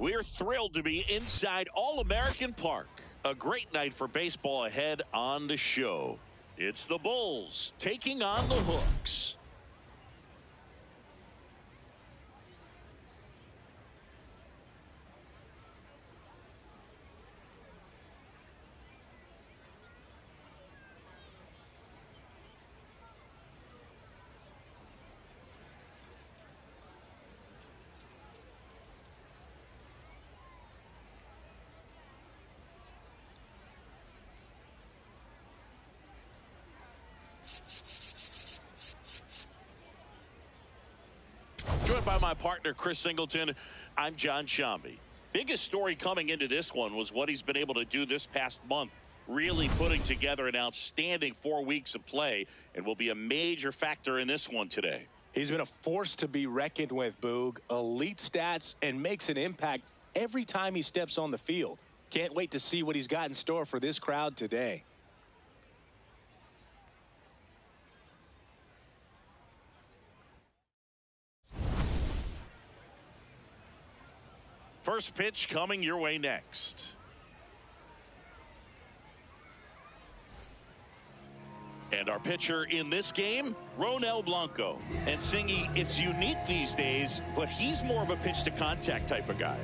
We're thrilled to be inside All-American Park. A great night for baseball ahead on the show. It's the Bulls taking on the Hooks. Joined by my partner, Chris Singleton, I'm John Shambi. Biggest story coming into this one was what he's been able to do this past month, really putting together an outstanding 4 weeks of play, and will be a major factor in this one today. He's been a force to be reckoned with, Boog. Elite stats and makes an impact every time he steps on the field. Can't wait to see what he's got in store for this crowd today. First pitch coming your way next. And our pitcher in this game, Ronel Blanco. And Singy, it's unique these days, but he's more of a pitch to contact type of guy.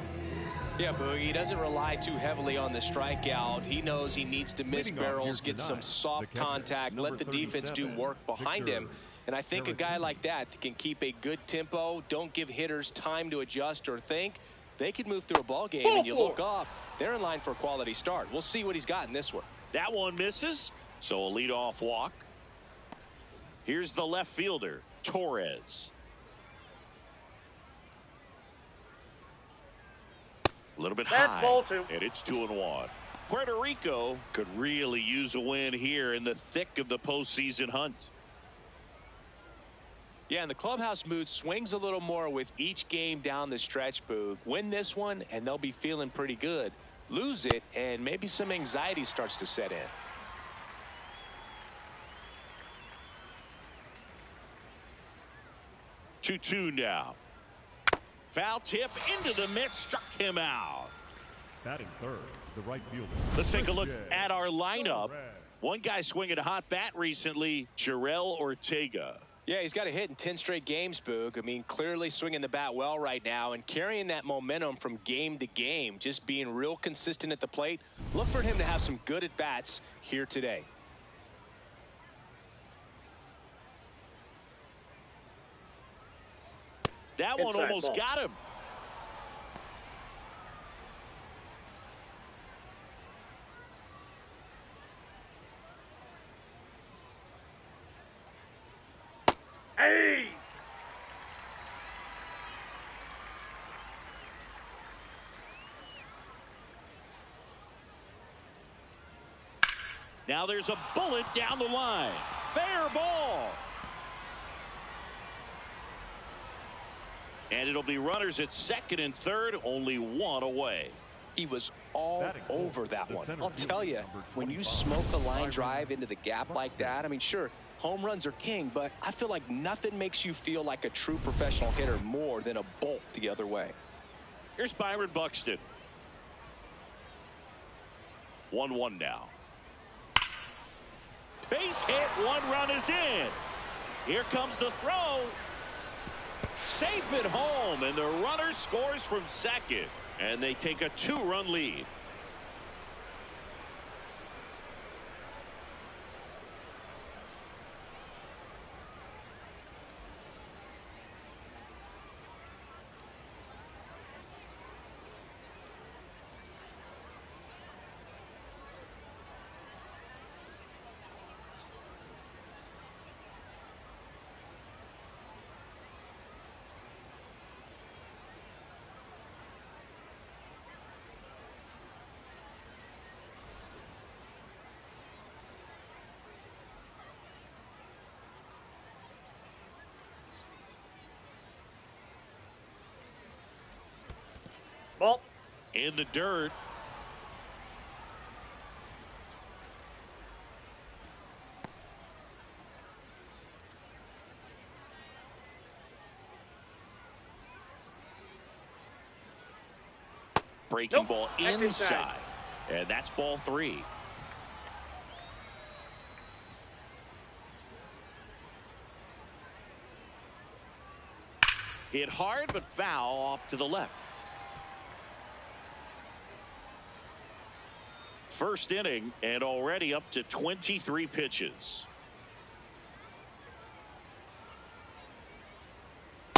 Yeah, Boogie, he doesn't rely too heavily on the strikeout. He knows he needs to miss barrels, get some soft contact, let the defense do work behind him. And I think a guy like that can keep a good tempo, don't give hitters time to adjust or think. They could move through a ball game, and you look up, they're in line for a quality start. We'll see what he's got in this one. That one misses, so a leadoff walk. Here's the left fielder, Torres. A little bit high, and it's 2-1. Puerto Rico could really use a win here in the thick of the postseason hunt. Yeah, and the clubhouse mood swings a little more with each game down the stretch, Boog. Win this one, and they'll be feeling pretty good. Lose it, and maybe some anxiety starts to set in. Two now. Foul tip into the mitt, struck him out. Batting third, the right fielder. Let's take a look at our lineup. One guy swinging a hot bat recently, Jarrell Ortega. Yeah, he's got a hit in 10 straight games, Boog. I mean, clearly swinging the bat well right now and carrying that momentum from game to game, just being real consistent at the plate. Look for him to have some good at-bats here today. That one almost got him. Hey! Now there's a bullet down the line. Fair ball. And it'll be runners at second and third, only one away. He was all over that one. I'll tell you, when you smoke a line drive into the gap like that, I mean, sure, home runs are king, but I feel like nothing makes you feel like a true professional hitter more than a bolt the other way. Here's Byron Buxton. 1-1 now. Base hit, one run is in. Here comes the throw. Safe at home, and the runner scores from second, and they take a 2-run lead. Ball. In the dirt. Breaking ball inside. And that's ball 3. Hit hard, but foul off to the left. First inning, and already up to 23 pitches.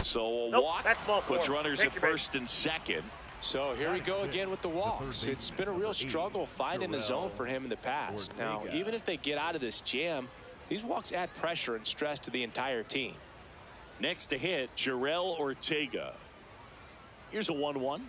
So a walk puts runners at first and second. So here we go again with the walks. It's been a real struggle finding the zone for him in the past. Now, even if they get out of this jam, these walks add pressure and stress to the entire team. Next to hit, Jarrell Ortega. Here's a 1-1.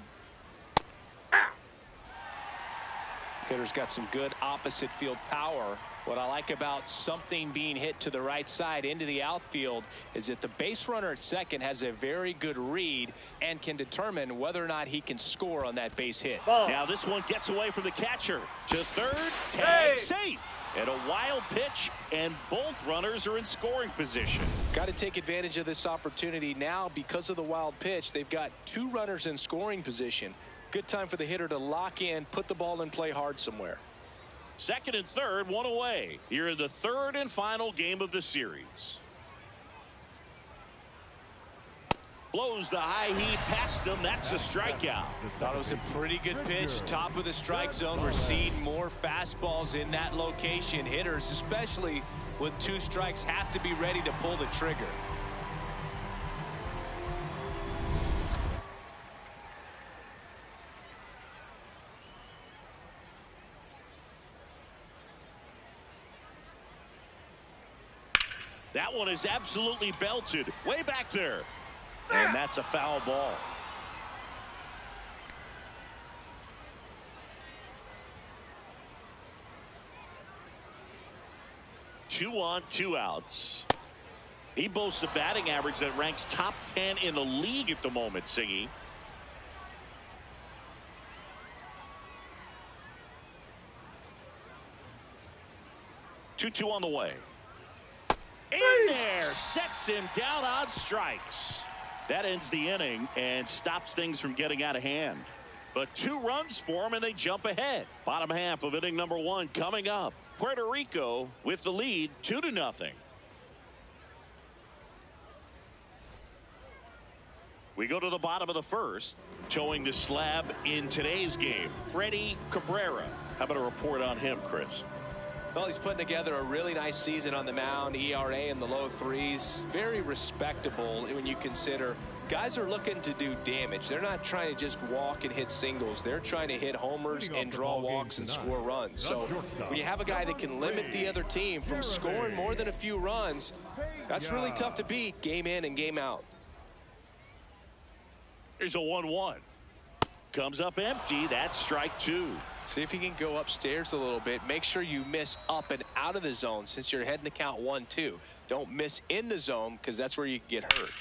Hitter's got some good opposite field power. What I like about something being hit to the right side into the outfield is that the base runner at second has a very good read and can determine whether or not he can score on that base hit. Now this one gets away from the catcher to third. Tag safe. And a wild pitch, and both runners are in scoring position. Got to take advantage of this opportunity now because of the wild pitch. They've got 2 runners in scoring position. Good time for the hitter to lock in, put the ball in play hard somewhere. Second and third, 1 away. Here in the third and final game of the series. Blows the high heat past him. That's a strikeout. Thought it was a pretty good pitch. Top of the strike zone. We're seeing more fastballs in that location. Hitters, especially with 2 strikes, have to be ready to pull the trigger. That one is absolutely belted. Way back there. And that's a foul ball. Two on, 2 outs. He boasts a batting average that ranks top 10 in the league at the moment, Singy. Two on the way. In there, sets him down on strikes. That ends the inning and stops things from getting out of hand. But 2 runs for him, and they jump ahead. Bottom half of inning number 1 coming up. Puerto Rico with the lead, 2-0. We go to the bottom of the first. Towing the slab in today's game, Freddie Cabrera. How about a report on him, Chris? Well, he's putting together a really nice season on the mound. ERA in the low 3s. Very respectable when you consider guys are looking to do damage. They're not trying to just walk and hit singles. They're trying to hit homers and draw walks and score runs. So when you have a guy that can limit the other team from scoring more than a few runs, that's really tough to beat game in and game out. Here's a 1-1. Comes up empty. That's strike 2. See if you can go upstairs a little bit. Make sure you miss up and out of the zone since you're heading to count 1-2. Don't miss in the zone because that's where you can get hurt.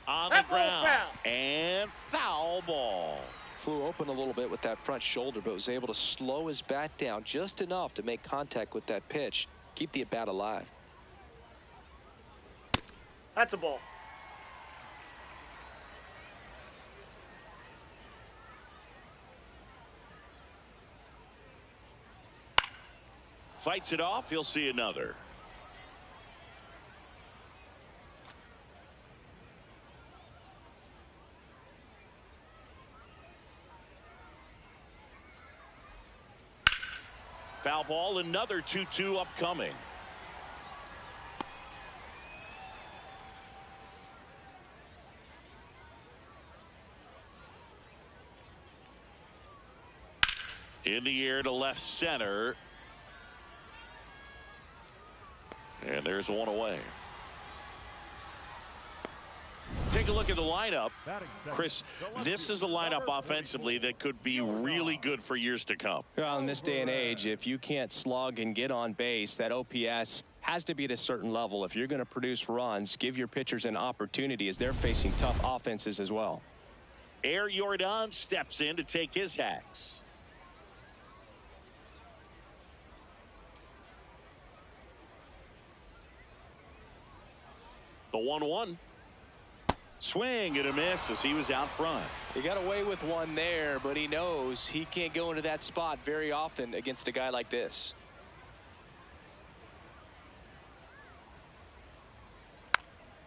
On the ground. And foul ball. Flew open a little bit with that front shoulder, but was able to slow his bat down just enough to make contact with that pitch. Keep the at-bat alive. That's a ball. Fights it off. He'll see another. Foul ball. Another 2-2 upcoming. In the air to left center. And there's one away. Take a look at the lineup. Chris, this is a lineup offensively that could be really good for years to come. Well, in this day and age, if you can't slug and get on base, that OPS has to be at a certain level. If you're going to produce runs, give your pitchers an opportunity as they're facing tough offenses as well. Air Jordan steps in to take his hacks. The 1-1. Swing and a miss as he was out front. He got away with one there, but he knows he can't go into that spot very often against a guy like this.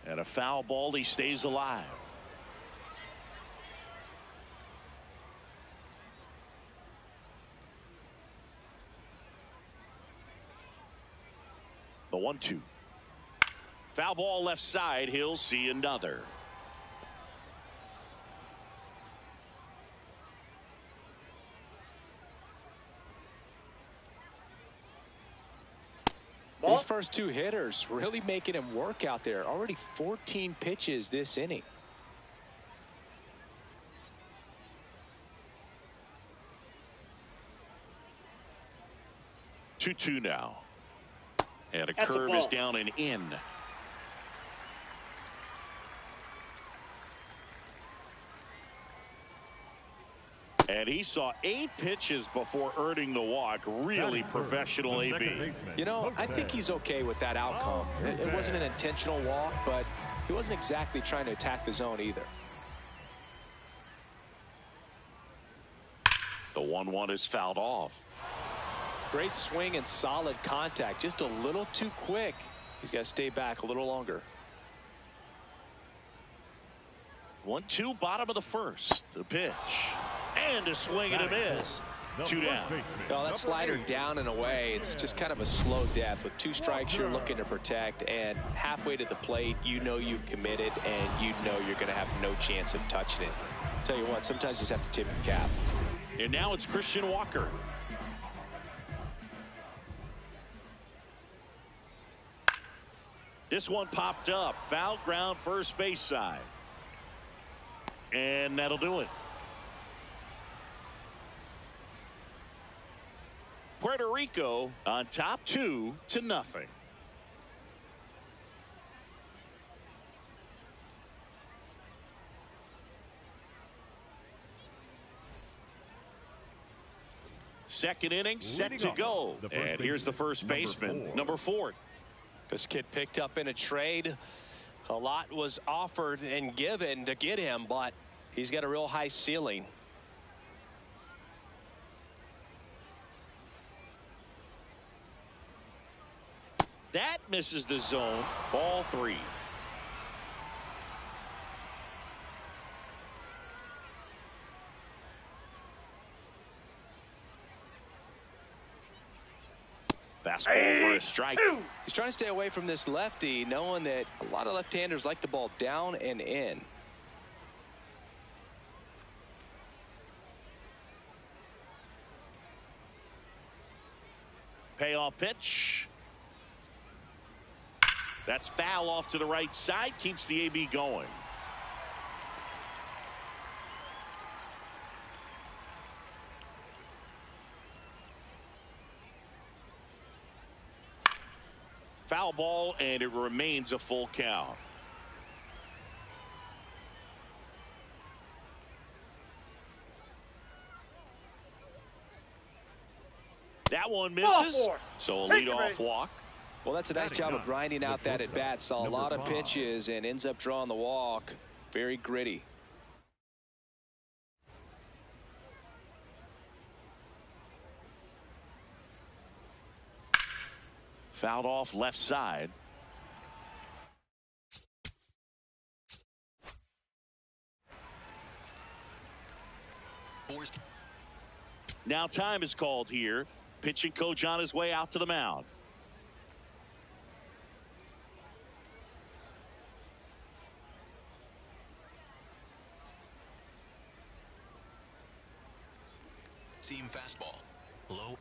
And a foul ball, he stays alive. The 1-2. Foul ball left side. He'll see another. These first two hitters really making him work out there. Already 14 pitches this inning. 2-2 now. And a curve is down and in. And he saw 8 pitches before earning the walk. Really professional AB. You know, I think he's okay with that outcome. It wasn't an intentional walk, but he wasn't exactly trying to attack the zone either. The 1-1 is fouled off. Great swing and solid contact. Just a little too quick. He's got to stay back a little longer. 1-2, bottom of the first. The pitch. And a swing and a miss. 2 down. Oh, that slider down and away. It's just kind of a slow death. With 2 strikes, you're looking to protect. And halfway to the plate, you know you've committed, and you know you're going to have no chance of touching it. Tell you what, sometimes you just have to tip your cap. And now it's Christian Walker. This one popped up. Foul ground, first base side. And that'll do it. Puerto Rico on top 2-0. Second inning set to go. And here's the first baseman, number 4. This kid picked up in a trade. A lot was offered and given to get him, but he's got a real high ceiling. That misses the zone. Ball 3. Fastball for a strike. He's trying to stay away from this lefty, knowing that a lot of left-handers like the ball down and in. Payoff pitch. That's foul off to the right side. Keeps the AB going. Foul ball, and it remains a full count. That one misses. So a leadoff walk. Well, that's a nice job of grinding out that at bat. Saw a lot of pitches and ends up drawing the walk. Very gritty. Fouled off left side. Now time is called here. Pitching coach on his way out to the mound. Seam fastball. Low.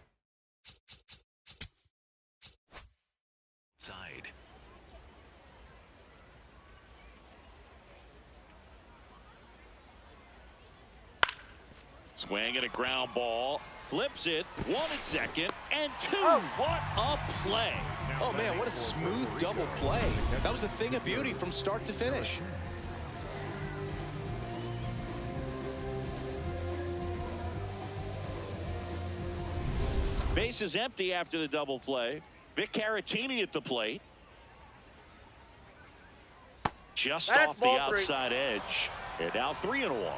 Side. Swing and a ground ball. Flips it. 1 at second. And 2. What a play. Oh, man, what a smooth double play. That was a thing of beauty from start to finish. Base is empty after the double play. Vic Caratini at the plate. just That's off the ball 3. outside edge. And now 3-1.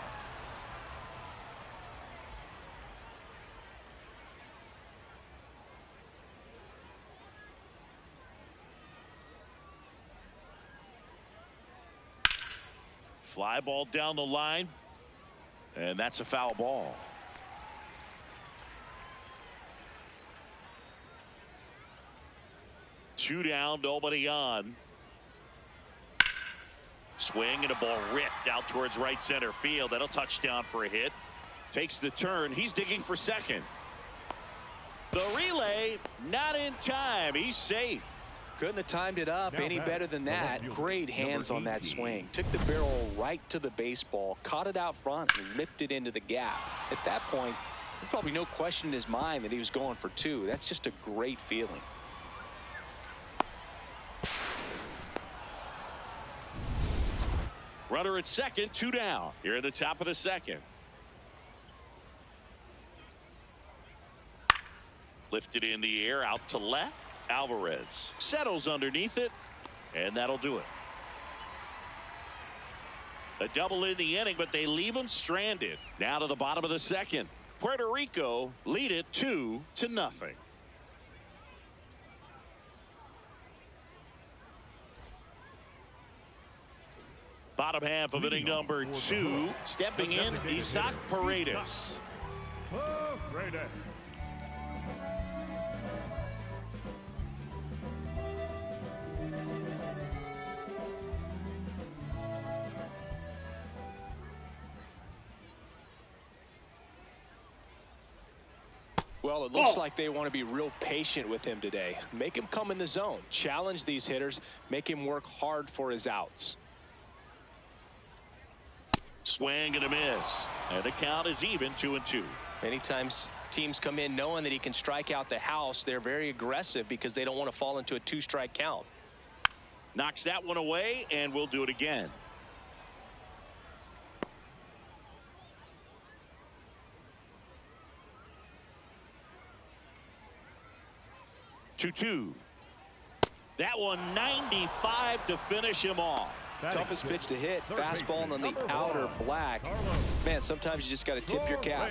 Fly ball down the line, and that's a foul ball. Two down, nobody on. Swing and a ball ripped out towards right center field. That'll touchdown for a hit. Takes the turn. He's digging for second. The relay not in time. He's safe. Couldn't have timed it up any better than that. Great hands on that swing. Took the barrel right to the baseball, caught it out front, and ripped it into the gap. At that point, there's probably no question in his mind that he was going for 2. That's just a great feeling. Runner at second, 2 down. Here at the top of the second. Lifted in the air, out to left. Alvarez settles underneath it, and that'll do it. A double in the inning, but they leave him stranded. Now to the bottom of the second. Puerto Rico lead it 2-0. Bottom half of inning number 2. Stepping in, Isaac Paredes. Well, it looks like they want to be real patient with him today. Make him come in the zone. Challenge these hitters. Make him work hard for his outs. Swing and a miss. And the count is even, 2-2. Many times teams come in knowing that he can strike out the house. They're very aggressive because they don't want to fall into a 2-strike count. Knocks that one away, and we'll do it again. Two. That one 95 to finish him off. Toughest pitch to hit. Fastball on the outer black. Man, sometimes you just got to tip your cap.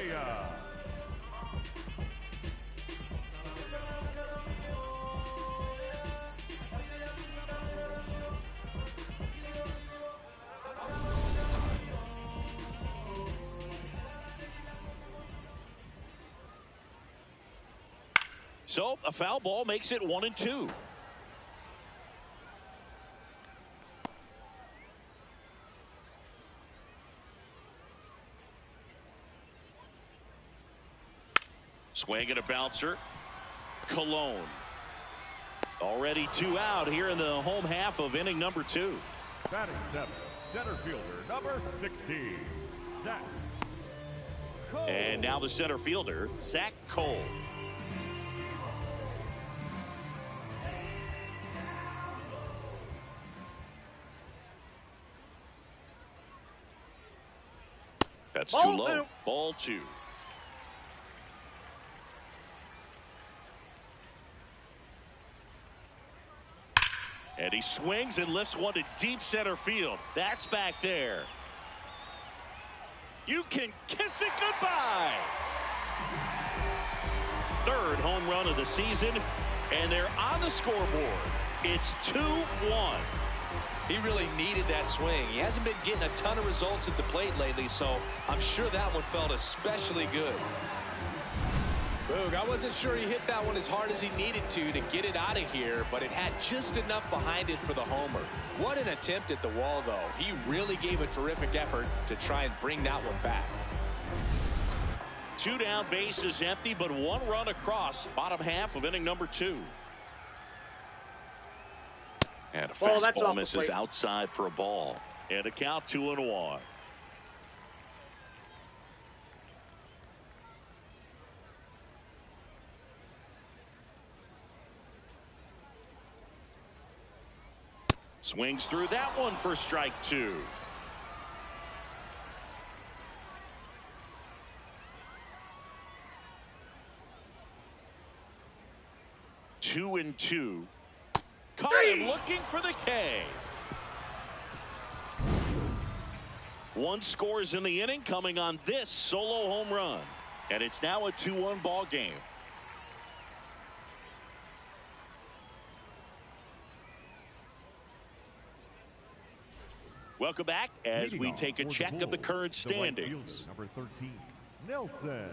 So a foul ball makes it 1-2. Swing and a bouncer. Cologne. Already 2 out here in the home half of inning number 2. Batting 7, center fielder number 16, Zach Cole. And now the center fielder, Zach Cole. That's too low. Ball 2. And he swings and lifts one to deep center field. That's back there. You can kiss it goodbye. 3rd home run of the season, and they're on the scoreboard. It's 2-1. He really needed that swing. He hasn't been getting a ton of results at the plate lately, so I'm sure that one felt especially good. Boog, I wasn't sure he hit that one as hard as he needed to get it out of here, but it had just enough behind it for the homer. What an attempt at the wall, though. He really gave a terrific effort to try and bring that one back. 2 down, bases empty, but 1 run across. Bottom half of inning number 2. And a fastball misses outside for a ball. And a count 2-1. Swings through that one for strike 2. Two and 2. Caught him looking for the K. One scores in the inning coming on this solo home run. And it's now a 2-1 ball game. Welcome back as we take a check of the current standings. Number 13, Nelson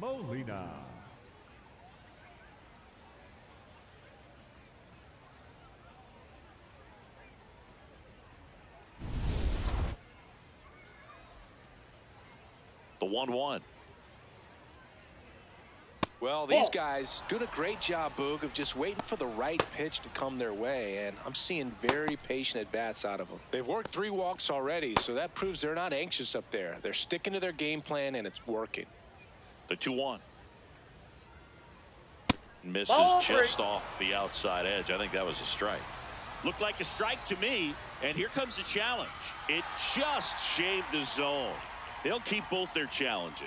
Molina. The 1-1. Well, these guys doing a great job, Boog, of just waiting for the right pitch to come their way, and I'm seeing very patient at-bats out of them. They've worked 3 walks already, so that proves they're not anxious up there. They're sticking to their game plan, and it's working. The 2-1. Misses just off the outside edge. I think that was a strike. Looked like a strike to me, and here comes the challenge. It just shaved the zone. They'll keep both their challenges.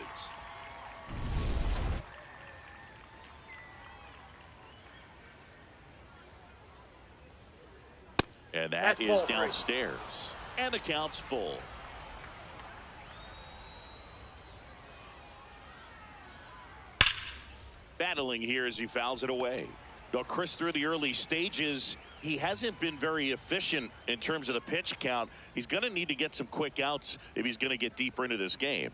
And that is downstairs. And the count's full. Battling here as he fouls it away. Though Chris, through the early stages, he hasn't been very efficient in terms of the pitch count. He's going to need to get some quick outs if he's going to get deeper into this game.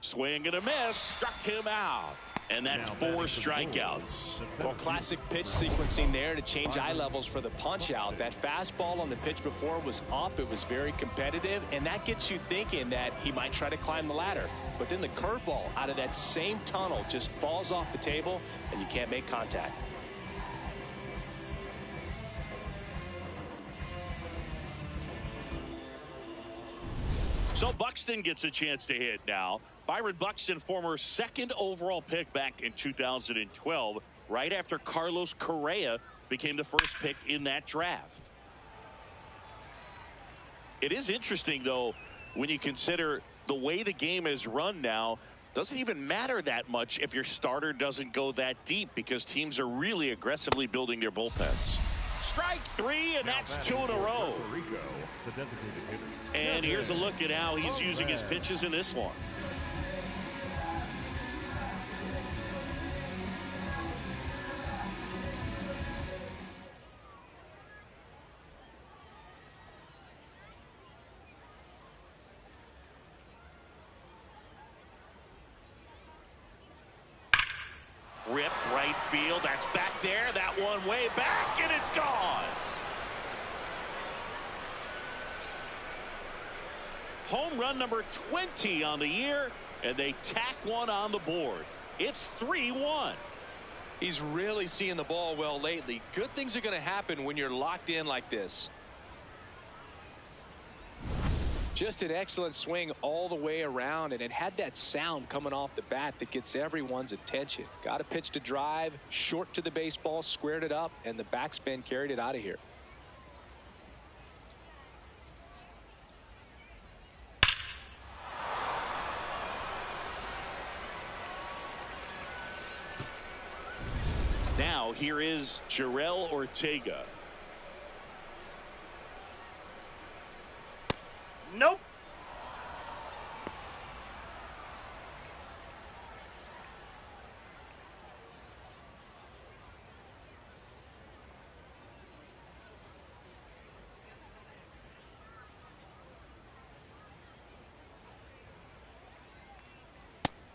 Swing and a miss. Struck him out. And that's 4 strikeouts. Well, classic pitch sequencing there to change eye levels for the punch out. That fastball on the pitch before was up. It was very competitive, and that gets you thinking that he might try to climb the ladder. But then the curveball out of that same tunnel just falls off the table, and you can't make contact. So Buxton gets a chance to hit now. Byron Buxton, former 2nd overall pick back in 2012, right after Carlos Correa became the first pick in that draft. It is interesting, though, when you consider the way the game is run now, doesn't even matter that much if your starter doesn't go that deep because teams are really aggressively building their bullpens. Strike 3, and that's 2 in a row. And here's a look at how he's using his pitches in this one. Ripped right field. That's back there. That one way back, and it's gone. Home run number 20 on the year, and they tack one on the board. It's 3-1. He's really seeing the ball well lately. Good things are going to happen when you're locked in like this. Just an excellent swing all the way around, and it had that sound coming off the bat that gets everyone's attention. Got a pitch to drive, short to the baseball, squared it up, and the backspin carried it out of here. Now here is Jarrell Ortega. Nope.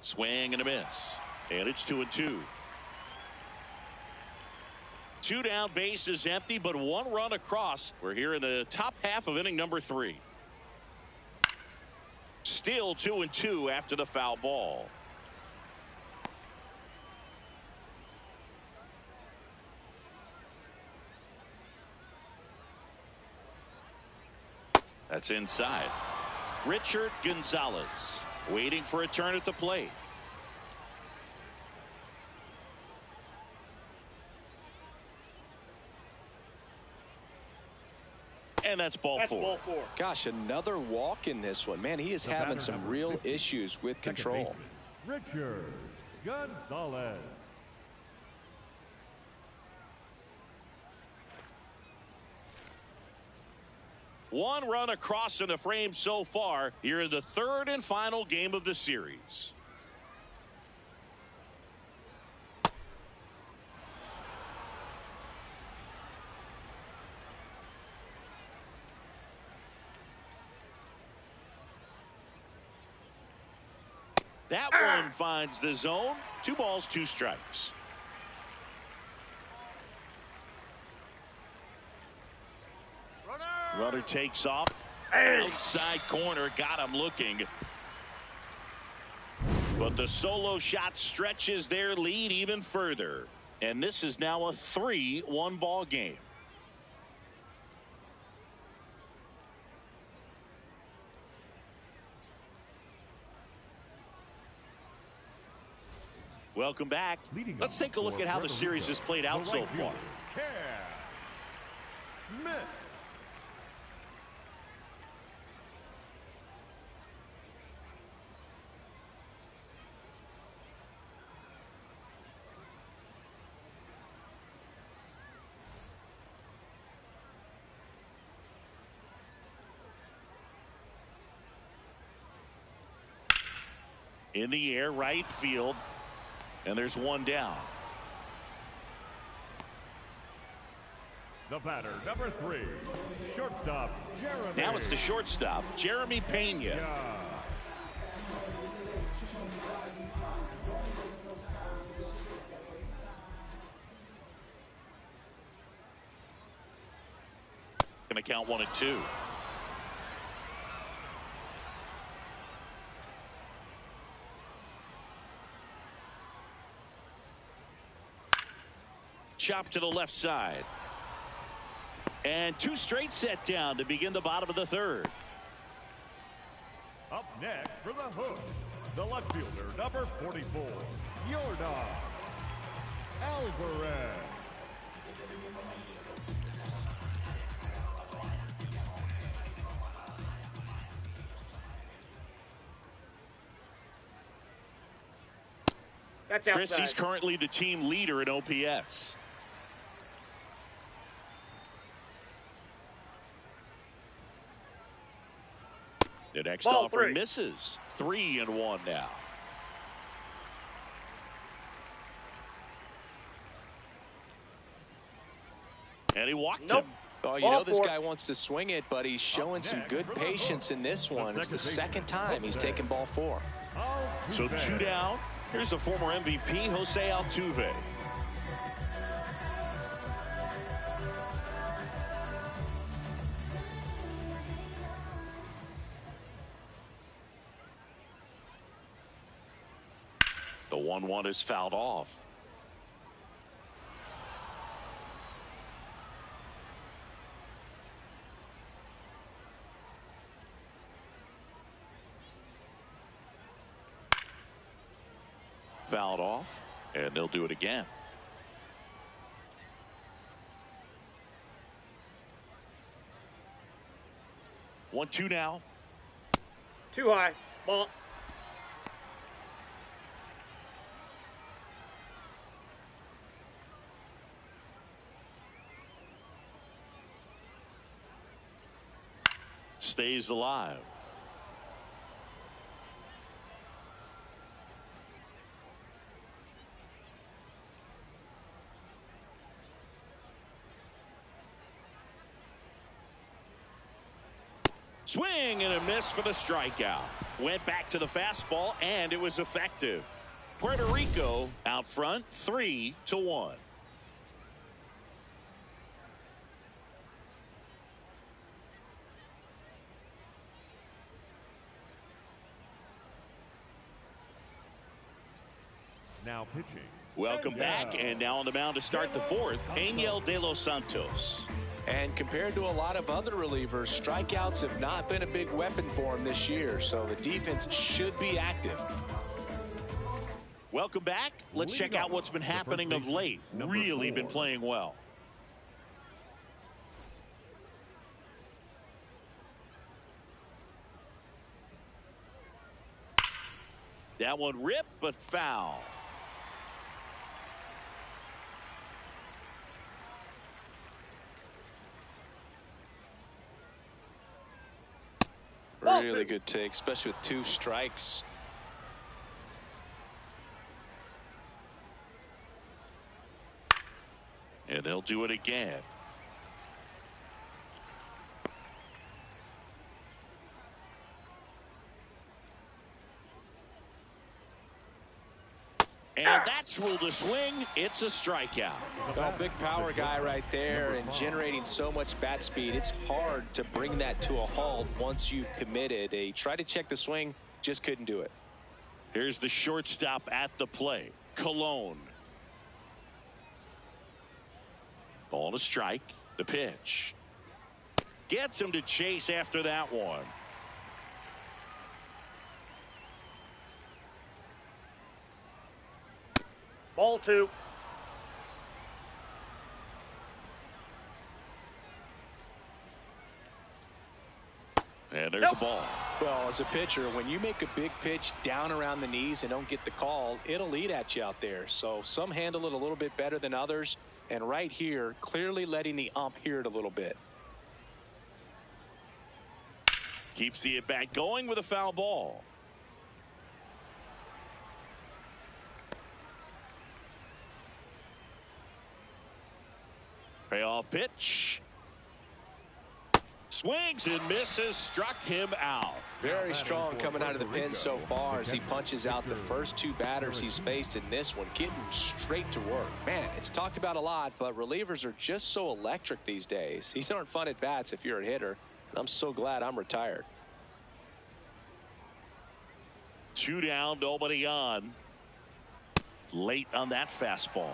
Swing and a miss. And it's 2-2. 2 down, bases empty, but 1 run across. We're here in the top half of inning number 3. Still 2-2 after the foul ball. That's inside. Richard Gonzalez waiting for a turn at the plate. And that's ball four. Gosh, another walk in this one. Man, he is having some real issues with control. Richard Gonzalez. One run across in the frame so far here in the third and final game of the series. That one finds the zone. 2 balls, 2 strikes. Runner takes off. Outside corner, got him looking. But the solo shot stretches their lead even further. And this is now a 3-1 ball game. Welcome back. Let's take a look at how the series has played out so far. In the air, right field. And there's one down. The batter, number 3, shortstop, Jeremy. Now it's the shortstop, Jeremy Pena. Yeah. Going to count 1 and 2. Chop to the left side. And 2 straight set down to begin the bottom of the third. Up next for the hook, the left fielder, number 44, Yordan Alvarez. That's outside. Chris, he's currently the team leader in OPS. The next Ball offer 3. misses. 3-1 now. And he walked him. Oh, you know this guy wants to swing it, but he's showing some good patience in this one. It's the second time he's taken ball 4. So 2 down. Here's the former MVP, Jose Altuve. The 1-1 is fouled off. Fouled off, and they'll do it again. One, 2 now. Too high. Ball. Stays alive. Swing and a miss for the strikeout. Went back to the fastball, and it was effective. Puerto Rico out front, 3-1. Now pitching. Welcome back, and now on the mound to start the fourth, Angel de los Santos. And compared to a lot of other relievers, strikeouts have not been a big weapon for him this year, so the defense should be active. Welcome back. Let's check out what's been happening of late. Really been playing well. That one ripped, but foul. Really good take, especially with 2 strikes. And they'll do it again. And that's ruled a swing. It's a strikeout. Well, big power guy right there and generating so much bat speed. It's hard to bring that to a halt once you've committed. He tried to check the swing, just couldn't do it. Here's the shortstop at the plate, Cologne. Ball to strike. The pitch. Gets him to chase after that one. Ball 2. And there's the ball. Well, as a pitcher, when you make a big pitch down around the knees and don't get the call, it'll eat at you out there. So some handle it a little bit better than others. And right here, clearly letting the ump hear it a little bit. Keeps the at-bat going with a foul ball. Payoff pitch. Swings and misses, struck him out. Very strong coming out of the pen so far as he punches out the first 2 batters he's faced in this one, getting straight to work. Man, it's talked about a lot, but relievers are just so electric these days. These aren't fun at bats if you're a hitter, and I'm so glad I'm retired. 2 down, nobody on. Late on that fastball.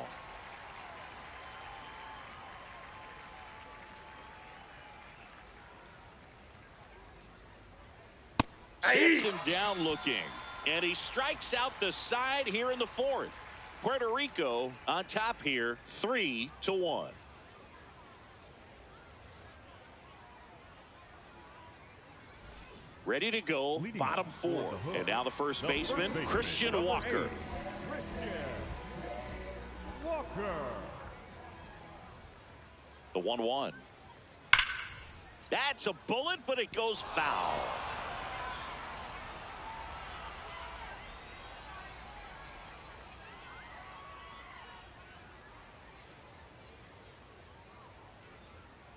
Sits him down looking, and he strikes out the side here in the 4th. Puerto Rico on top here, 3-1. Ready to go, bottom 4. And now the first baseman, Christian Walker. The 1-1. That's a bullet, but it goes foul.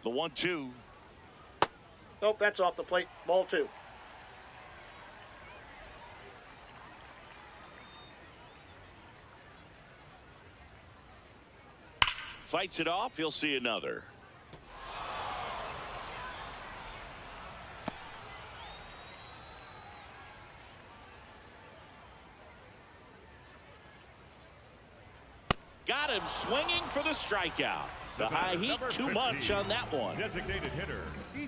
The 1-2. Nope, that's off the plate. Ball 2. Fights it off. He'll see another. Got him swinging for the strikeout. The high heat, too much on that one. Designated hitter.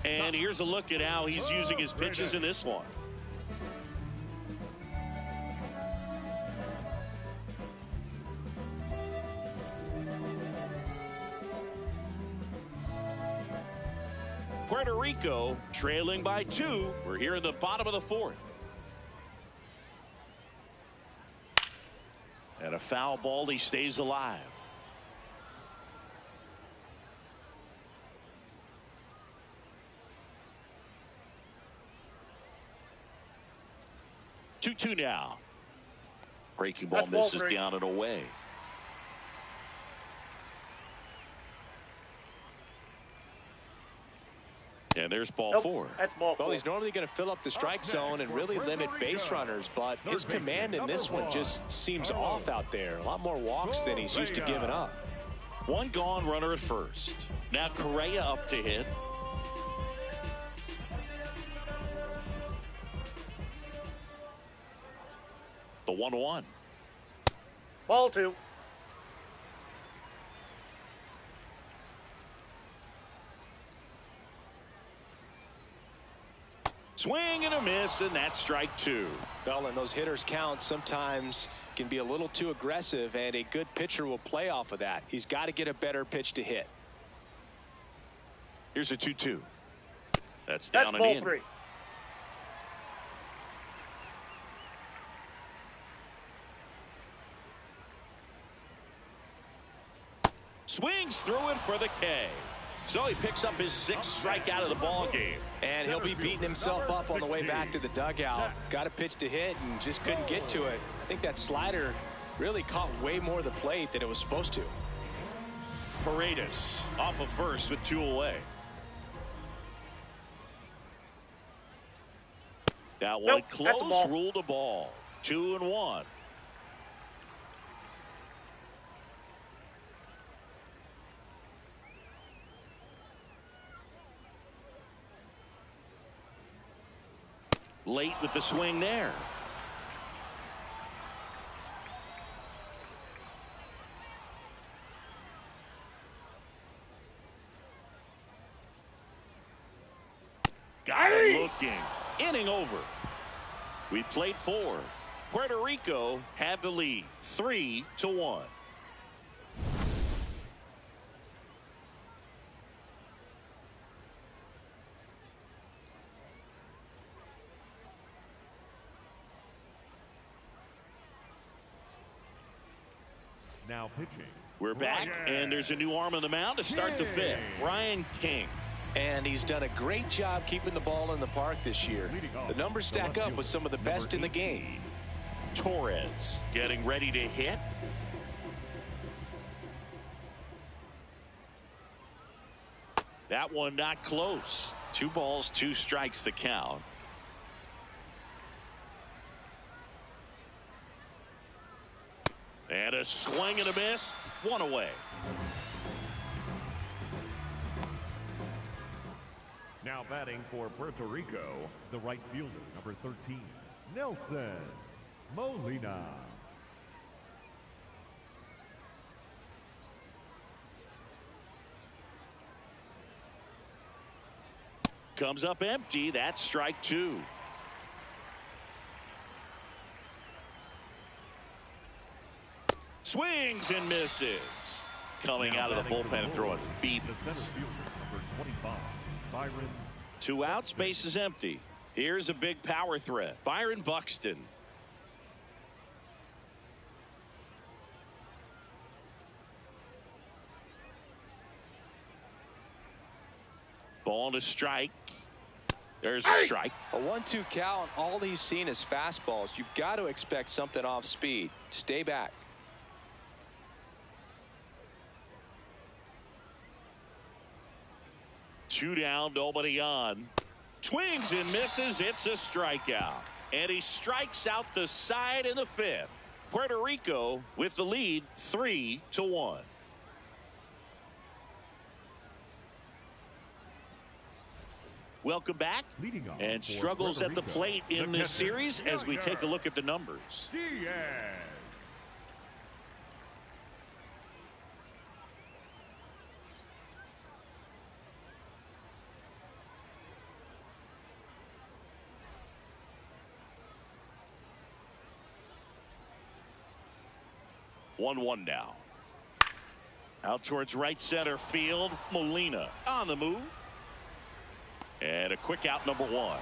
And here's a look at how he's using his pitches in this one. Puerto Rico trailing by 2. We're here in the bottom of the 4th. And a foul ball. He stays alive. Two now. Breaking ball misses down and away. And there's ball 4. That's ball 4. Well, he's normally going to fill up the strike zone and really limit base runners, but his command in this one just seems off out there. A lot more walks than he's used to giving up. 1 gone, runner at first. Now Correa up to hit. The 1-1. Ball 2. Swing and a miss, and that's strike 2. Well, and those hitters count sometimes can be a little too aggressive, and a good pitcher will play off of that. He's got to get a better pitch to hit. Here's a 2-2. That's down and ball in. 3. Swings through it for the K. So he picks up his 6th strikeout of the ball game. And he'll be beating himself up on the way back to the dugout. Got a pitch to hit and just couldn't get to it. I think that slider really caught way more of the plate than it was supposed to. Piedras off of first with 2 away. That one close, ruled a ball. 2-1. Late with the swing there. Got him looking. Inning over. We played 4. Puerto Rico had the lead, 3-1. Now pitching. We're back, and there's a new arm on the mound to start the 5th. Brian King. And he's done a great job keeping the ball in the park this year. The numbers stack up with some of the best in the game. Torres getting ready to hit. That one not close. 2 balls, 2 strikes the count. And a swing and a miss. 1 away. Now batting for Puerto Rico, the right fielder, number 13, Nelson Molina. Comes up empty. That's strike 2. Swings and misses. Coming out of the bullpen and throwing beat. 2 outs, base is empty. Here's a big power threat. Byron Buxton. Ball to strike. There's a strike. A 1-2 count. All he's seen is fastballs. You've got to expect something off speed. Stay back. Two down, nobody on. Swings and misses. It's a strikeout. And he strikes out the side in the 5th. Puerto Rico with the lead, 3-1. Welcome back. And struggles at the plate in this series as we take a look at the numbers. Diaz. 1-1 now. Out towards right center field. Molina on the move. And a quick out, number 1.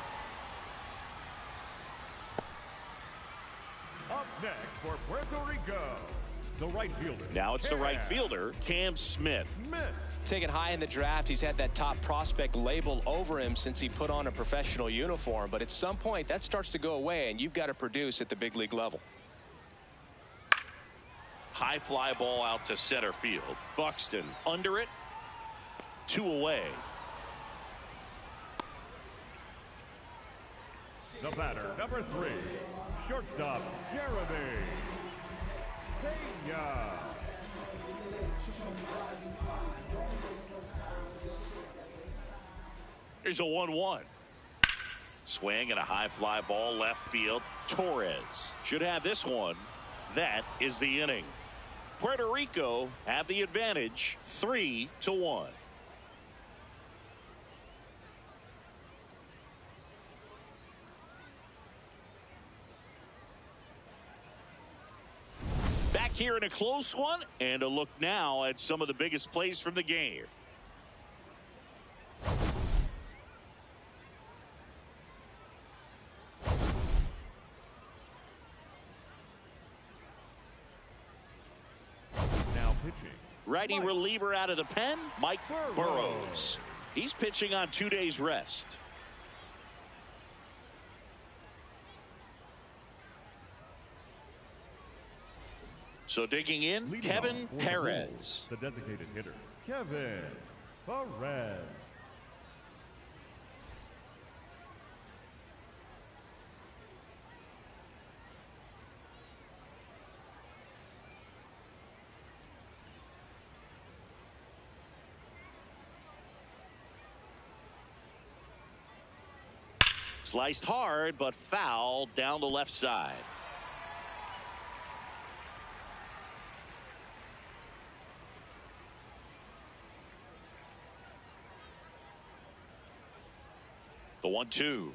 Up next for Puerto Rico, the right fielder. Now it's the right fielder, Cam Smith. Taken high in the draft, he's had that top prospect label over him since he put on a professional uniform. But at some point, that starts to go away, and you've got to produce at the big league level. High fly ball out to center field. Buxton under it. 2 away. The batter, number 3, shortstop, Jeremy Vega. Here's a 1-1. Swing and a high fly ball left field. Torres should have this one. That is the inning. Puerto Rico have the advantage, 3-1. Back here in a close one, and a look now at some of the biggest plays from the game. Righty reliever out of the pen, Mike Burrows. He's pitching on 2 days rest. So digging in, Leading Kevin off for the Perez. Bulls, the designated hitter, Kevin Perez. Sliced hard, but foul down the left side. The 1-2.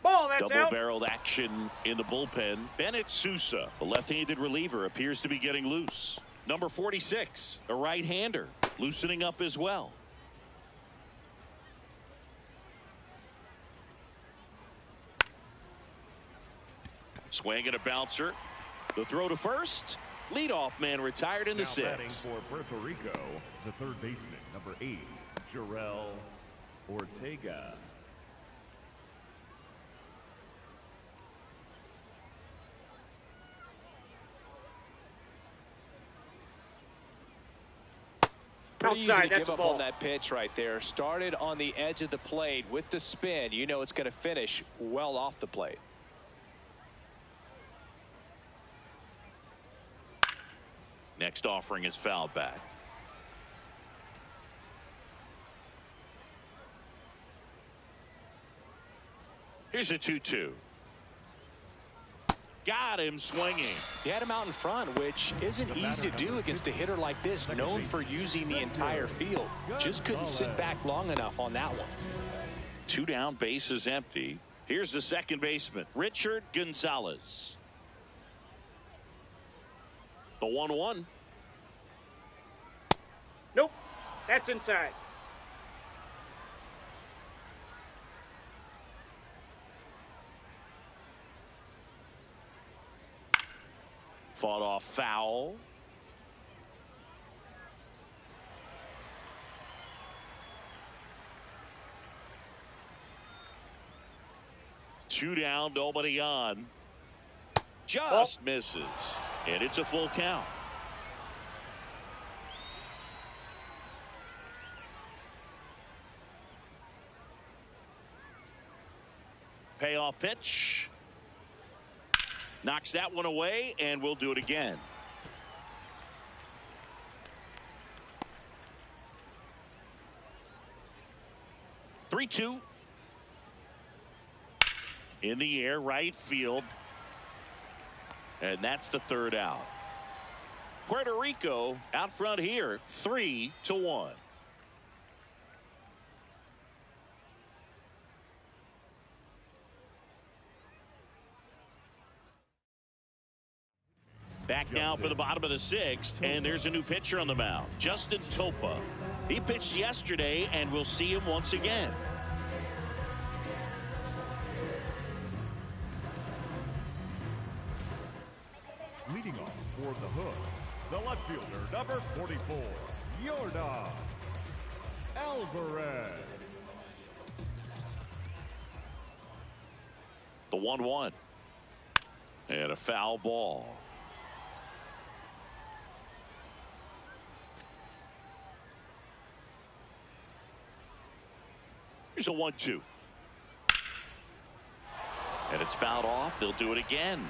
Ball, that's out. Double-barreled action in the bullpen. Bennett Sousa, the left-handed reliever, appears to be getting loose. Number 46, a right-hander, loosening up as well. Swing and a bouncer. The throw to first. Leadoff man retired in the Now batting sixth. for Puerto Rico, the third baseman, number 8, Jarrell Ortega. Pretty easy Outside, to that's give a up ball. on that pitch right there. Started on the edge of the plate with the spin. You know it's going to finish well off the plate. Next offering is fouled back. Here's a 2-2. Got him swinging. He had him out in front, which isn't easy to do against a hitter like this, known for using the entire field. Just couldn't sit back long enough on that one. 2 down, base is empty. Here's the second baseman, Richard Gonzalez. The 1-1. Nope. That's inside. Fought off foul. Two down, nobody on. Just misses. And it's a full count. Payoff pitch. Knocks that one away, and we'll do it again. Three-two. In the air, right field. And that's the third out. Puerto Rico out front here, 3-1. Back now for the bottom of the sixth, and there's a new pitcher on the mound, Justin Topa. He pitched yesterday, and we'll see him once again. Leading off for the Hood, the left fielder, number 44, Yordan Alvarez. The 1-1. And a foul ball. Here's a 1-2. And it's fouled off. They'll do it again.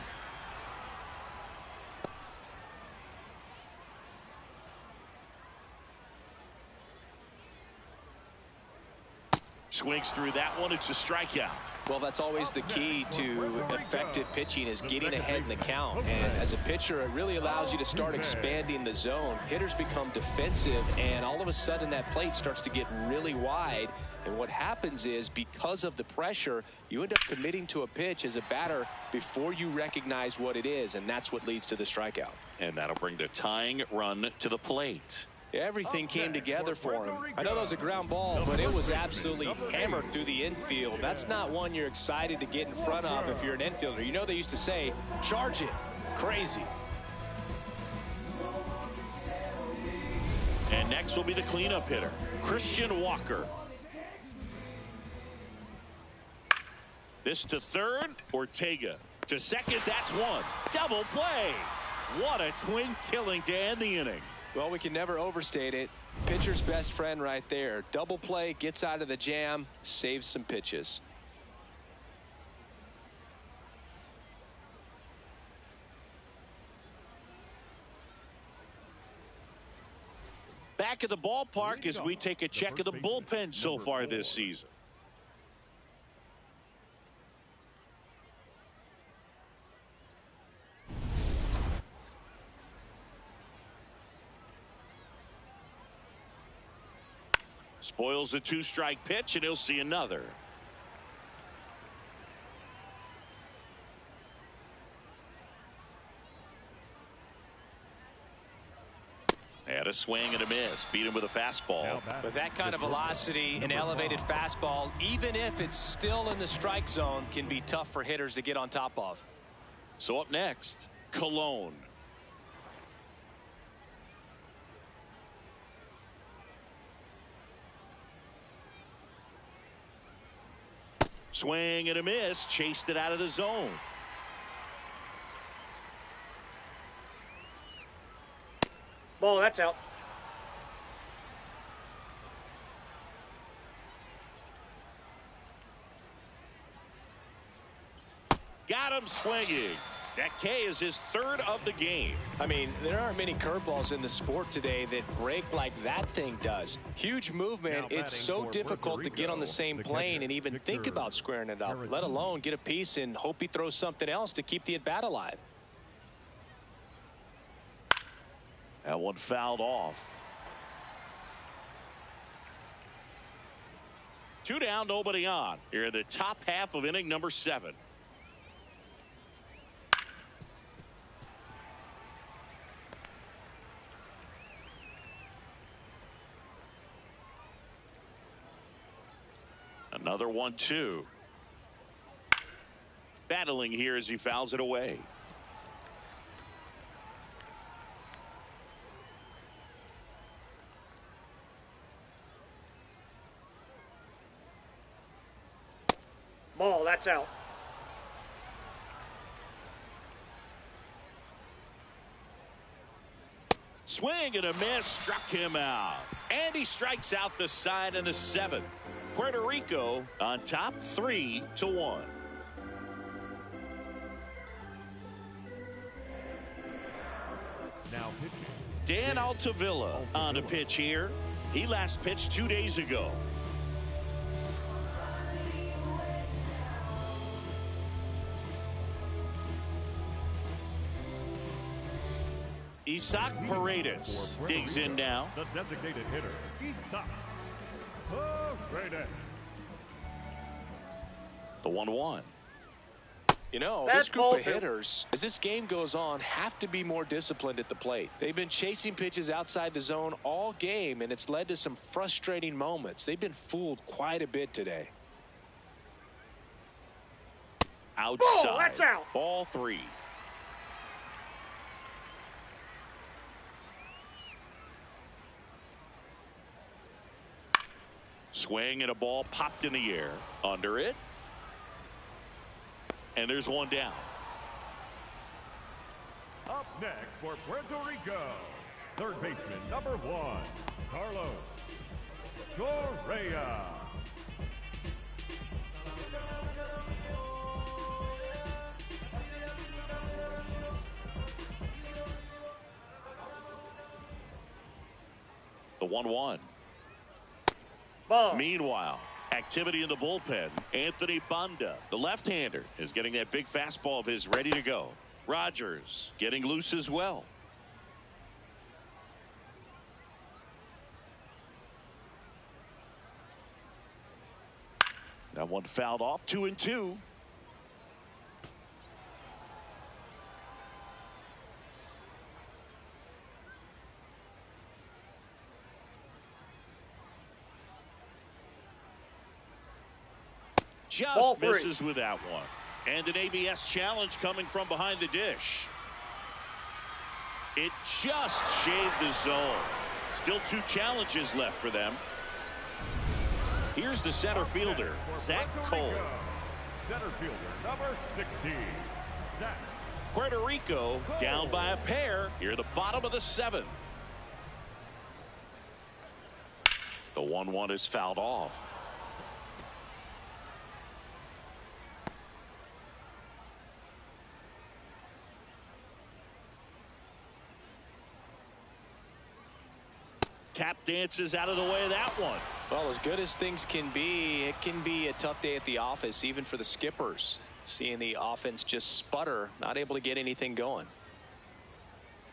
Swings through that one. It's a strikeout. Well, that's always the key to effective pitching, is getting ahead in the count. And as a pitcher, it really allows you to start expanding the zone. Hitters become defensive, and all of a sudden that plate starts to get really wide. And what happens is, because of the pressure, you end up committing to a pitch as a batter before you recognize what it is, and that's what leads to the strikeout. And that'll bring the tying run to the plate. Everything came together for him. I know that was a ground ball, but it was absolutely hammered through the infield. That's not one you're excited to get in front of if you're an infielder. You know, they used to say, charge it. Crazy. And next will be the cleanup hitter, Christian Walker. This to third, Ortega. To second, that's one. Double play. What a twin killing to end the inning. Well, we can never overstate it. Pitcher's best friend right there. Double play, gets out of the jam, saves some pitches. Back at the ballpark as we take a check of the bullpen so far this season. Spoils the 2-strike pitch, and he'll see another. Had a swing and a miss. Beat him with a fastball. With that kind of velocity, an elevated fastball, even if it's still in the strike zone, can be tough for hitters to get on top of. So up next, Cologne. Swing and a miss. Chased it out of the zone. Ball, that's out. Got him swinging. That K is his third of the game. I mean, there aren't many curveballs in the sport today that break like that thing does. Huge movement. It's so difficult to get on the same plane and even think about squaring it up, let alone get a piece and hope he throws something else to keep the at-bat alive. That one fouled off. 2 down, nobody on. Here in the top half of inning number 7. Another 1-2. Battling here as he fouls it away. Ball, that's out. Swing and a miss, struck him out. And he strikes out the side in the 7th. Puerto Rico on top 3-1. Now pitching. Dan Altavilla on a pitch here. He last pitched 2 days ago. Isaac Paredes digs in now. The designated hitter, Isaac Paredes. The 1-1. You know, That's this group of bullpen. hitters, as this game goes on, have to be more disciplined at the plate. They've been chasing pitches outside the zone all game, and it's led to some frustrating moments. They've been fooled quite a bit today. Outside. Ball, that's out. Ball 3. Swing and a ball popped in the air. Under it. And there's one down. Up next for Puerto Rico, third baseman number 1, Carlos Correa. The 1-1. Ball. Meanwhile, activity in the bullpen. Anthony Banda, the left-hander, is getting that big fastball of his ready to go. Rogers getting loose as well. That one fouled off. 2-2. Ball Just 3. misses with that one. And an ABS challenge coming from behind the dish. It just shaved the zone. Still 2 challenges left for them. Here's the center fielder, Zach Cole. Center fielder, number 16, Zach. Puerto Rico down by a pair here at the bottom of the 7th. The 1-1 is fouled off. Tap dances out of the way of that one. Well, as good as things can be, it can be a tough day at the office, even for the skippers. Seeing the offense just sputter, not able to get anything going.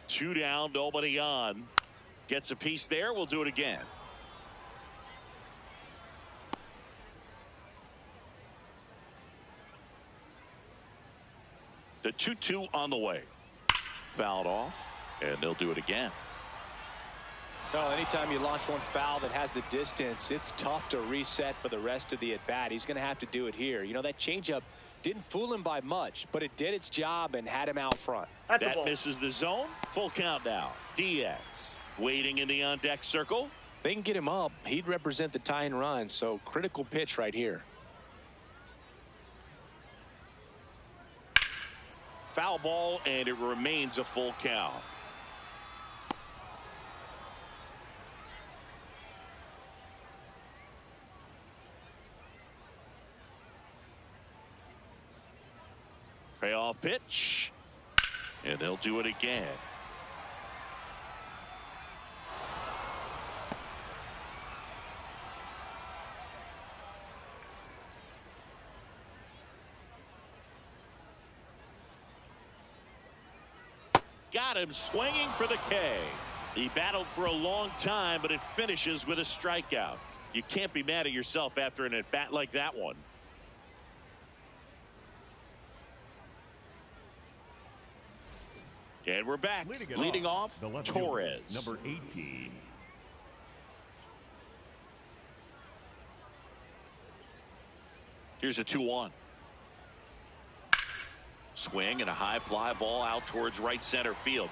2 down, nobody on. Gets a piece there. We'll do it again. The 2-2 on the way. Fouled off, and they'll do it again. Well, anytime you launch one foul that has the distance, it's tough to reset for the rest of the at-bat. He's going to have to do it here. You know, that changeup didn't fool him by much, but it did its job and had him out front. That misses the zone. Full count now. Diaz waiting in the on-deck circle. They can get him up. He'd represent the tying run, so critical pitch right here. Foul ball, and it remains a full count. Payoff pitch, and they'll do it again. Got him swinging for the K. He battled for a long time, but it finishes with a strikeout. You can't be mad at yourself after an at-bat like that one. And we're back. Leading off, Torres. Number 18. Here's a 2-1. Swing and a high fly ball out towards right center field.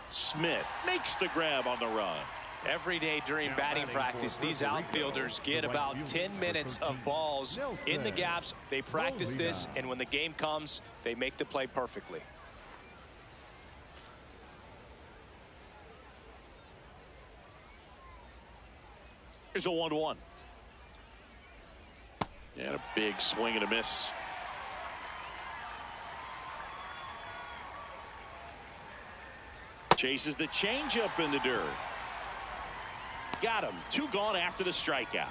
Smith makes the grab on the run. Every day during batting practice, these outfielders get about 10 minutes of balls in the gaps. They practice this, and when the game comes, they make the play perfectly. Here's a 1-1. And a big swing and a miss. Chases the changeup in the dirt. Got him. 2 gone after the strikeout.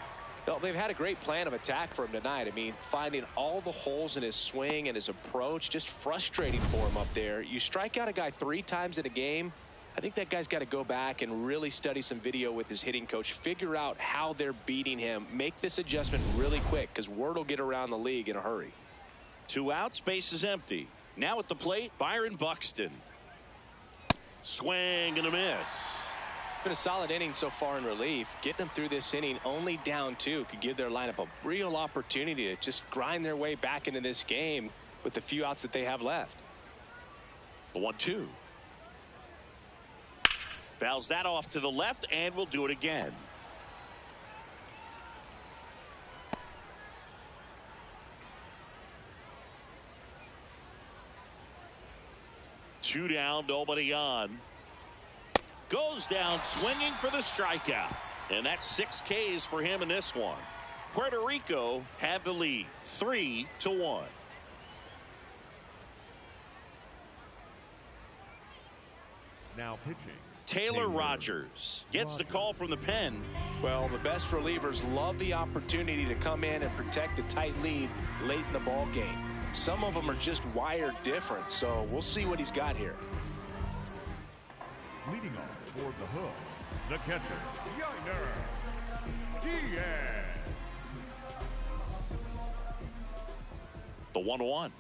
Well, they've had a great plan of attack for him tonight. I mean, finding all the holes in his swing and his approach, just frustrating for him up there. You strike out a guy 3 times in a game, I think that guy's got to go back and really study some video with his hitting coach, figure out how they're beating him, make this adjustment really quick, because word will get around the league in a hurry. 2 outs, base is empty. Now at the plate, Byron Buxton. Swing and a miss. Been a solid inning so far in relief. Getting them through this inning only down 2 could give their lineup a real opportunity to just grind their way back into this game with the few outs that they have left. The 1-2. Fouls that off to the left, and we'll do it again. Two down, nobody on. Goes down swinging for the strikeout. And that's 6 Ks for him in this one. Puerto Rico had the lead 3-1. Now pitching. Taylor Rogers gets the call from the pen. Well, the best relievers love the opportunity to come in and protect a tight lead late in the ball game. Some of them are just wired different, so we'll see what he's got here. Leading off toward the hook, the catcher, Diaz. The 1-1.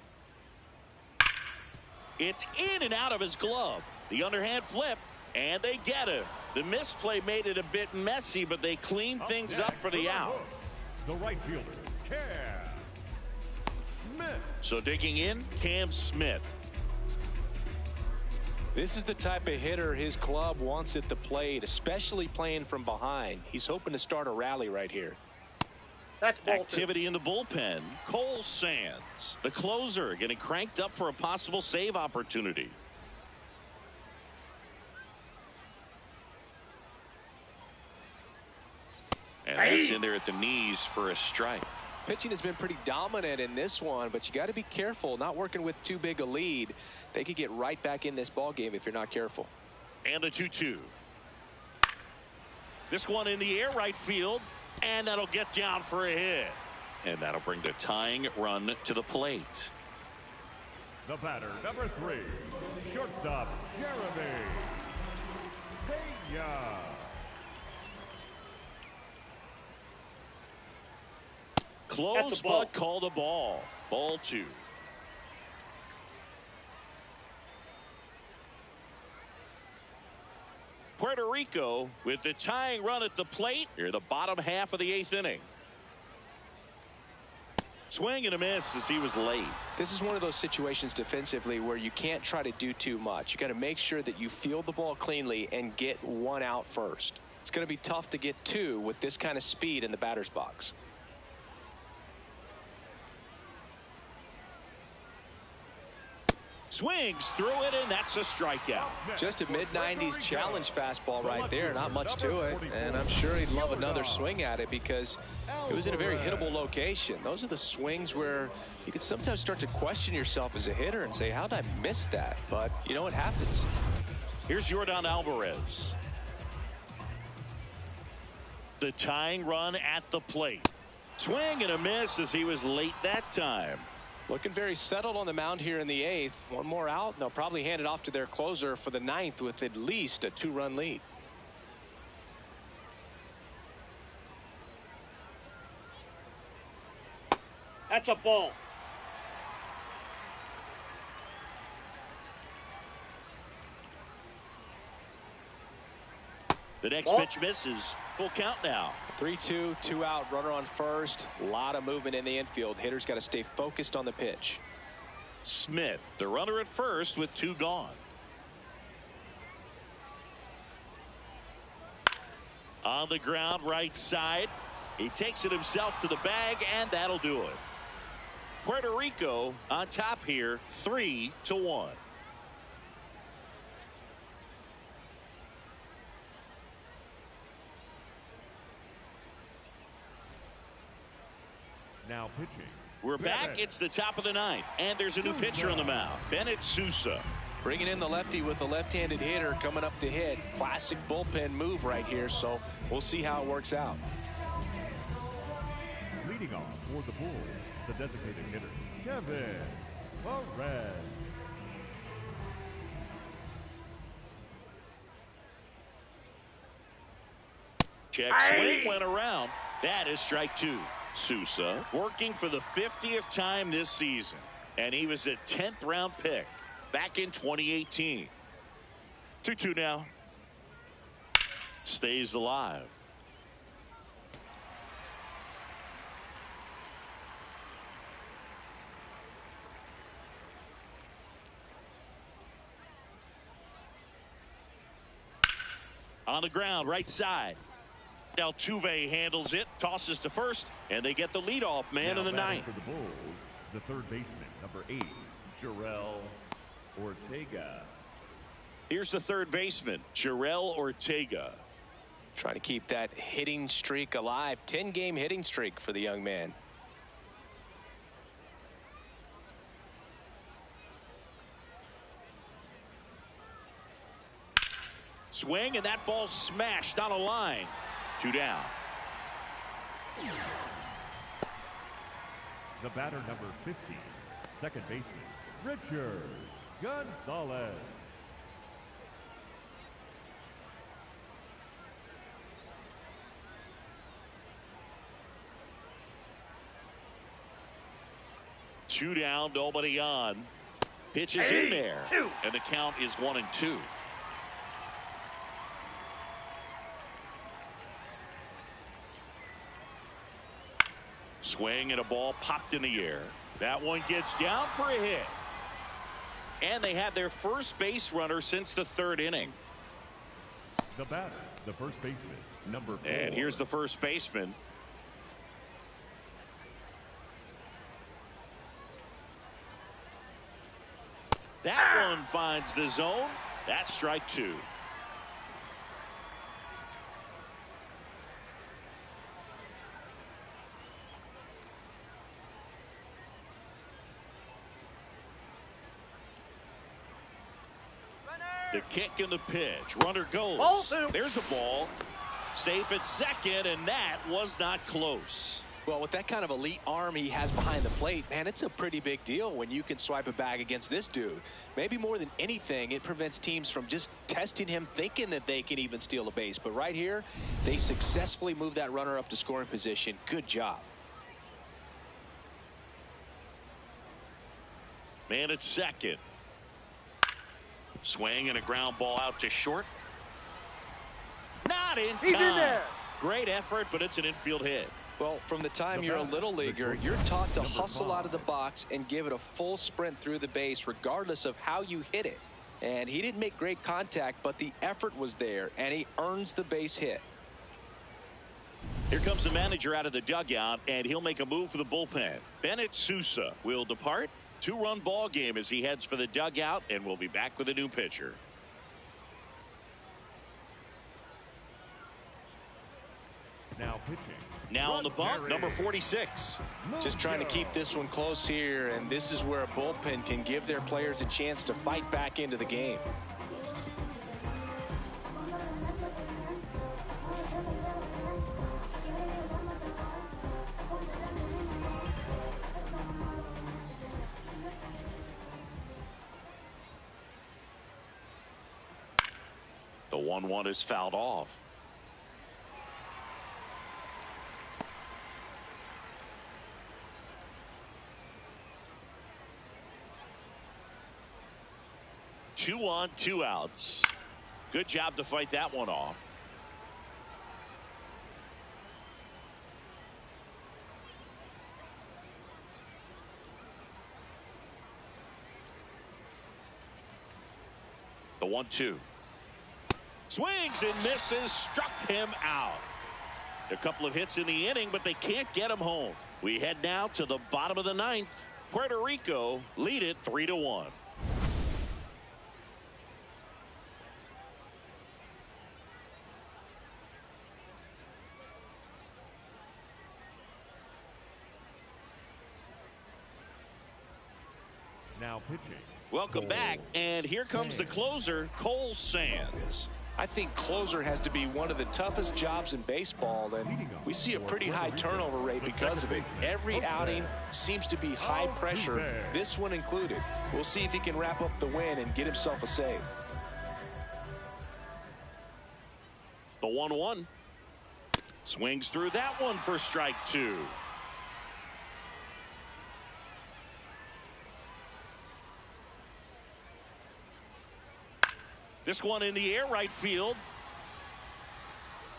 It's in and out of his glove. The underhand flip, and they get him. The misplay made it a bit messy, but they cleaned things up for the out. The right fielder, Cam Smith. So digging in, Cam Smith. This is the type of hitter his club wants at the plate, especially playing from behind. He's hoping to start a rally right here. That's ball Activity in the bullpen. Cole Sands, the closer, getting cranked up for a possible save opportunity. And that's in there at the knees for a strike. Pitching has been pretty dominant in this one, but you got to be careful. Not working with too big a lead. They could get right back in this ball game if you're not careful. And the 2-2. This one in the air right field, and that'll get down for a hit. And that'll bring the tying run to the plate. The batter, number 3, shortstop, Jeremy Peña. Close but called a ball. Ball 2. Puerto Rico with the tying run at the plate. Here the bottom half of the 8th inning. Swing and a miss as he was late. This is one of those situations defensively where you can't try to do too much. You got to make sure that you field the ball cleanly and get one out first. It's going to be tough to get 2 with this kind of speed in the batter's box. Swings through it, and that's a strikeout. Just a mid-90s challenge fastball right there. Not much to it. And I'm sure he'd love another swing at it because it was in a very hittable location. Those are the swings where you can sometimes start to question yourself as a hitter and say, how did I miss that? But you know what happens. Here's Yordan Alvarez. The tying run at the plate. Swing and a miss as he was late that time. Looking very settled on the mound here in the 8th. One more out, and they'll probably hand it off to their closer for the 9th with at least a 2-run lead. That's a ball. The next pitch misses. Full count now. 3-2, 2 out, runner on first. A lot of movement in the infield. Hitters got to stay focused on the pitch. Smith, the runner at first with 2 gone. On the ground, right side. He takes it himself to the bag, and that'll do it. Puerto Rico on top here, 3-1. Now pitching. We're back. It's the top of the 9th, and there's a new pitcher on the mound, Bennett Sousa. Bringing in the lefty with the left-handed hitter coming up to hit. Classic bullpen move right here, so we'll see how it works out. Leading off for the Bulls, the designated hitter, Kevin Perez. Check swing went around. That is strike 2. Sousa working for the 50th time this season, and he was a 10th round pick back in 2018. 2-2 now. Stays alive. On the ground, right side. Altuve handles it, tosses to first, and they get the leadoff man in the 9th. For the Bulls, the third baseman, number 8, Jarrell Ortega. Here's the third baseman, Jarrell Ortega. Trying to keep that hitting streak alive. 10-game hitting streak for the young man. Swing, and that ball smashed on a line. 2 down. The batter, number 50, second baseman, Richard Gonzalez. Two down, nobody on. Pitch is in there, and the count is 1-2. Swing and a ball popped in the air. That one gets down for a hit. And they had their first base runner since the third inning. The batter, the first baseman, number 4. And here's the first baseman. That one finds the zone. That's strike 2. The kick and the pitch. Runner goes. Ball 2. There's a ball. Safe at second, and that was not close. Well, with that kind of elite arm he has behind the plate, man, it's a pretty big deal when you can swipe a bag against this dude. Maybe more than anything, it prevents teams from just testing him, thinking that they can even steal a base. But right here, they successfully moved that runner up to scoring position. Good job. Man at second. Swing and a ground ball out to short. Not in time. He's in there. Great effort, but it's an infield hit. Well, from the time you're a little leaguer, you're taught to hustle out of the box and give it a full sprint through the base regardless of how you hit it. And he didn't make great contact, but the effort was there, and he earns the base hit. Here comes the manager out of the dugout, and he'll make a move for the bullpen. Bennett Sousa will depart. 2-run ball game as he heads for the dugout, and we'll be back with a new pitcher. Now pitching. Now on the bump, number 46. Just trying to keep this one close here, and this is where a bullpen can give their players a chance to fight back into the game. The 1-1 is fouled off. Two on, 2 outs. Good job to fight that one off. The 1-2. Swings and misses, struck him out. A couple of hits in the inning, but they can't get him home. We head now to the bottom of the 9th. Puerto Rico lead it 3-1. Now pitching. Welcome back, and here comes the closer, Cole Sands. I think closer has to be one of the toughest jobs in baseball, and we see a pretty high turnover rate because of it. Every outing seems to be high pressure, this one included. We'll see if he can wrap up the win and get himself a save. The 1-1. Swings through that one for strike 2. This one in the air, right field.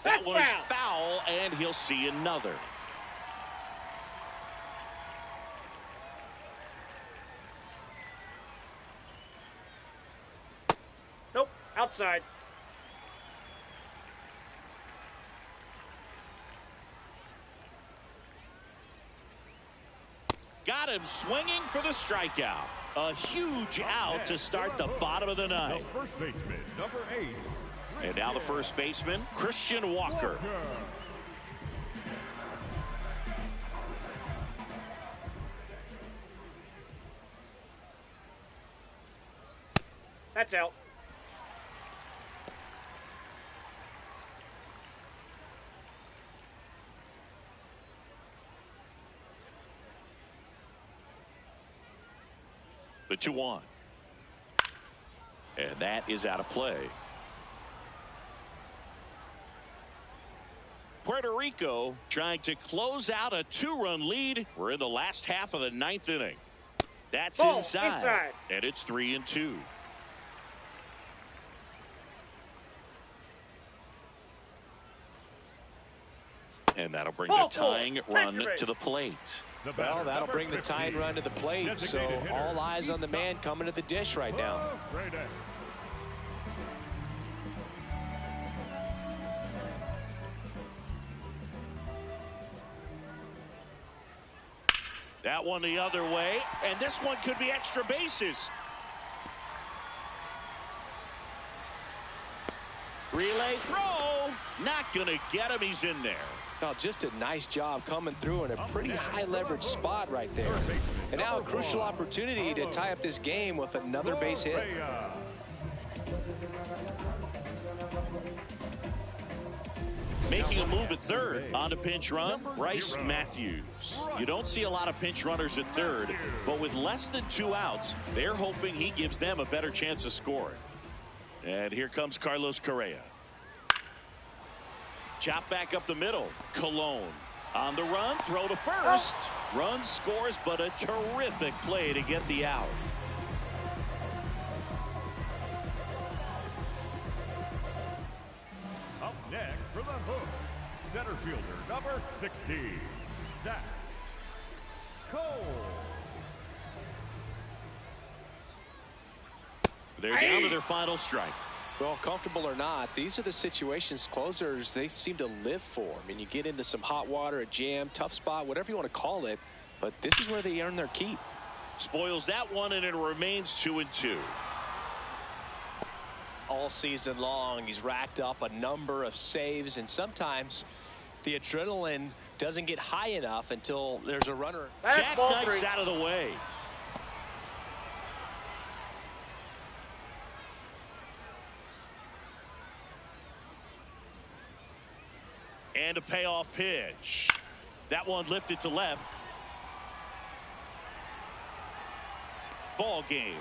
That one is foul, and he'll see another. Nope, outside. Got him swinging for the strikeout. A huge out to start the bottom of the 9th. The first baseman, number 8. And now the first baseman, Christian Walker. That's out. The 2-1. And that is out of play. Puerto Rico trying to close out a 2-run lead. We're in the last half of the 9th inning. That's inside. And it's 3-2. And that'll bring the tying run to the plate. Well, that'll bring the tying run to the plate. So all eyes on the man coming to the dish right now. That one the other way, and this one could be extra bases. Relay throw, not gonna get him. He's in there. Oh, just a nice job coming through in a pretty high leverage spot right there. And now a crucial opportunity to tie up this game with another base hit. Making a move at third on a pinch run, Bryce Matthews. You don't see a lot of pinch runners at third, but with less than 2 outs, they're hoping he gives them a better chance of scoring. And here comes Carlos Correa. Chop back up the middle. Colon on the run, throw to first. Run scores, but a terrific play to get the out. Up next for the hook, center fielder number 16, Zach Cole. They're down to their final strike. Well, comfortable or not, these are the situations closers they seem to live for. I mean, you get into some hot water, a jam, tough spot, whatever you want to call it, but this is where they earn their keep. Spoils that one, and it remains 2-2. All season long, he's racked up a number of saves, and sometimes the adrenaline doesn't get high enough until there's a runner. Jackknifes out of the way. And a payoff pitch. That one lifted to left. Ball game.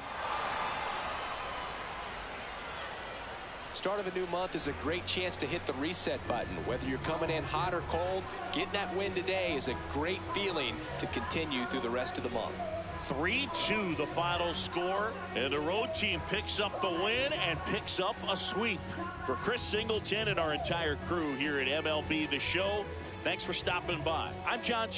Start of a new month is a great chance to hit the reset button. Whether you're coming in hot or cold, getting that win today is a great feeling to continue through the rest of the month. 3-2 the final score, and the road team picks up the win and picks up a sweep. For Chris Singleton and our entire crew here at MLB The Show, thanks for stopping by. I'm John